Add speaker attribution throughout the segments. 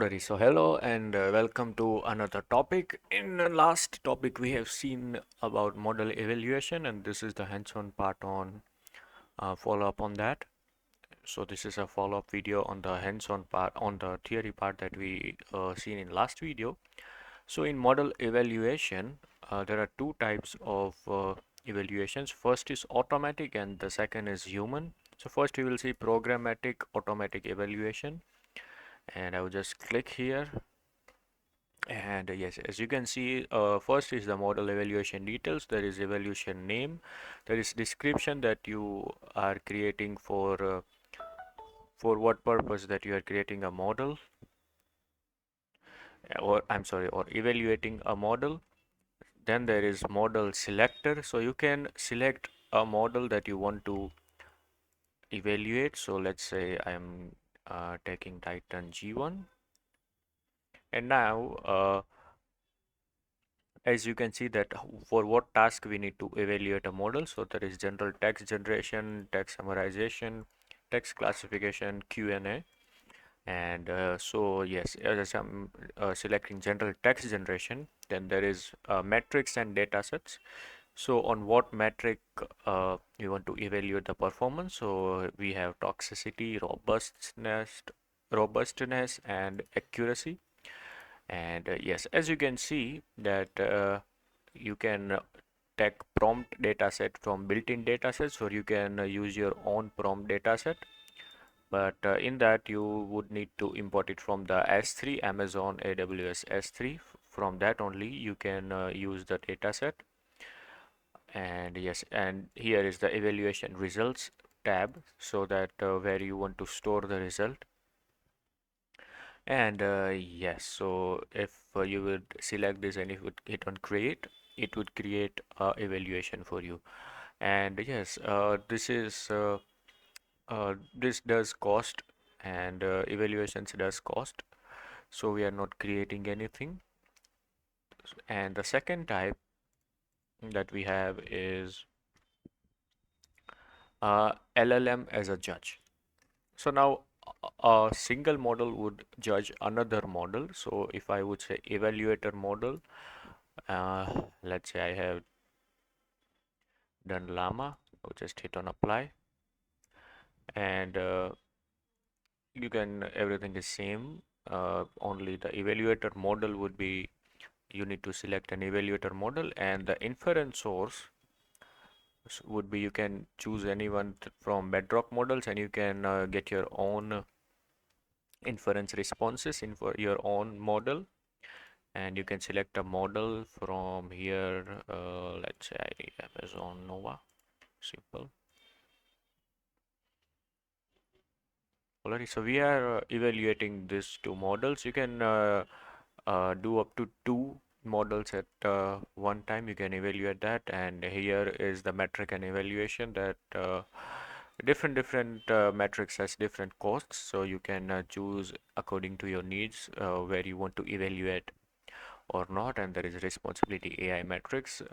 Speaker 1: Alrighty, so hello and welcome to another topic. In the last topic, we have seen about model evaluation, and this is the hands-on part on follow-up on that. So this is a follow-up video on the hands-on part, on the theory part that we seen in last video. So in model evaluation, there are two types of evaluations. First is automatic, and the second is human. So first we will see programmatic automatic evaluation, and I will just click here. And yes, as you can see, first is the model evaluation details. There is evaluation name. There is description that you are creating for what purpose that you are creating a model, or I'm sorry, or evaluating a model. Then there is model selector. So you can select a model that you want to evaluate. So let's say I'm taking Titan G1, and now as you can see that for what task we need to evaluate a model. So there is general text generation, text summarization, text classification, Q&A. And so yes, as I'm selecting general text generation, then there is metrics and data sets. So on what metric you want to evaluate the performance. So we have toxicity, robustness and accuracy. And yes, as you can see that you can take prompt dataset from built-in datasets, or you can use your own prompt dataset. But in that you would need to import it from the S3, Amazon AWS S3. From that only you can use the dataset. And yes, and here is the evaluation results tab, so that where you want to store the result. And yes, so if you would select this and if you would hit on create, it would create evaluation for you. And yes, this does cost, and evaluations does cost, so we are not creating anything. And the second type that we have is LLM as a judge. So now a single model would judge another model. So if I would say evaluator model, let's say I have done llama, I'll just hit on apply, and you can everything is same. Only the evaluator model would be, you need to select an evaluator model, and the inference source would be, you can choose anyone from Bedrock models, and you can get your own inference responses in for your own model. And you can select a model from here, let's say Amazon Nova, simple. Alright, so we are evaluating these two models. You can do up to two models at one time. You can evaluate that, and here is the metric and evaluation that different metrics has different costs, so you can choose according to your needs where you want to evaluate or not. And there is responsibility AI metrics.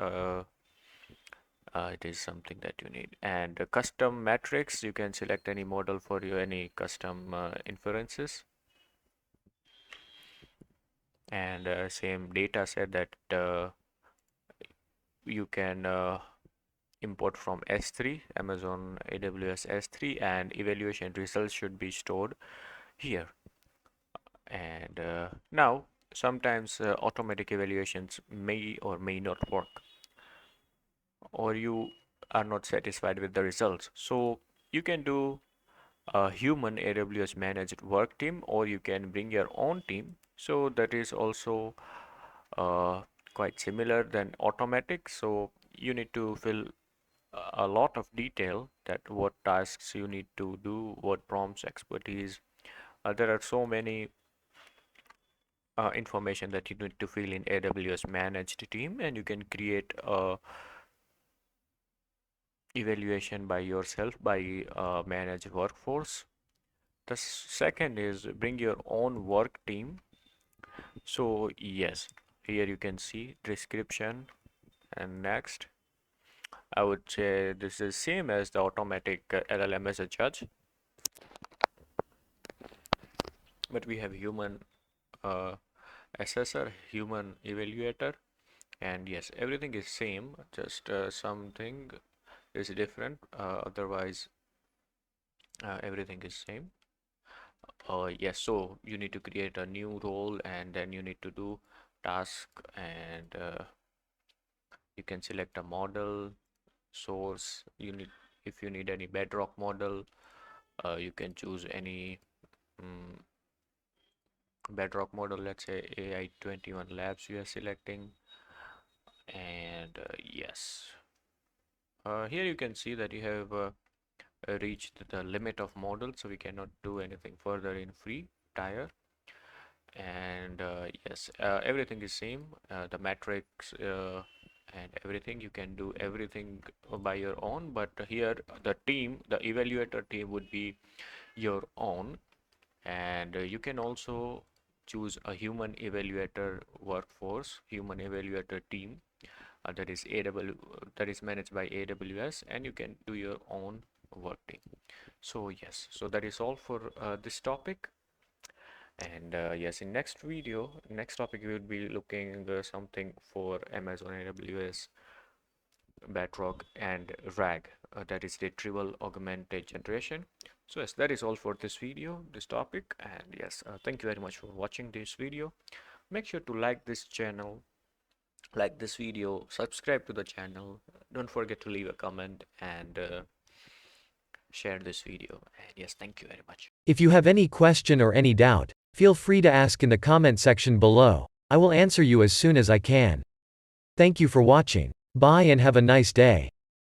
Speaker 1: It is something that you need. And custom metrics, you can select any model for you, any custom inferences. And same data set that you can import from S3, Amazon AWS S3, and evaluation results should be stored here. And now sometimes automatic evaluations may or may not work, or you are not satisfied with the results. So you can do a human AWS managed work team, or you can bring your own team. So that is also uh, quite similar than automatic. So you need to fill a lot of detail, that what tasks you need to do, what prompts, expertise. There are so many information that you need to fill in AWS managed team, and you can create a evaluation by yourself by managed workforce. The second is bring your own work team. So yes, here you can see description, and next I would say this is same as the automatic LLM as a judge, but we have human assessor, human evaluator, and yes, everything is same, just something is different, otherwise everything is same. Yes, so you need to create a new role and then you need to do task, and you can select a model source. You need, if you need any Bedrock model, you can choose any mm Bedrock model, let's say AI 21 Labs you are selecting. And yes, here you can see that you have reached the limit of model, so we cannot do anything further in free tier. And yes, everything is same, the metrics and everything. You can do everything by your own, but here the team, the evaluator team would be your own. And you can also choose a human evaluator workforce, human evaluator team, that is that is managed by AWS, and you can do your own work team. So yes, so that is all for this topic. And yes, in next video, next topic, we will be looking something for Amazon AWS Bedrock and RAG, that is retrieval augmented generation. So yes, that is all for this video, this topic. And yes, thank you very much for watching this video. Make sure to like this channel, like this video, subscribe to the channel. Don't forget to leave a comment and share this video. And yes, thank you very much.
Speaker 2: If you have any question or any doubt, feel free to ask in the comment section below. I will answer you as soon as I can. Thank you for watching. Bye and have a nice day.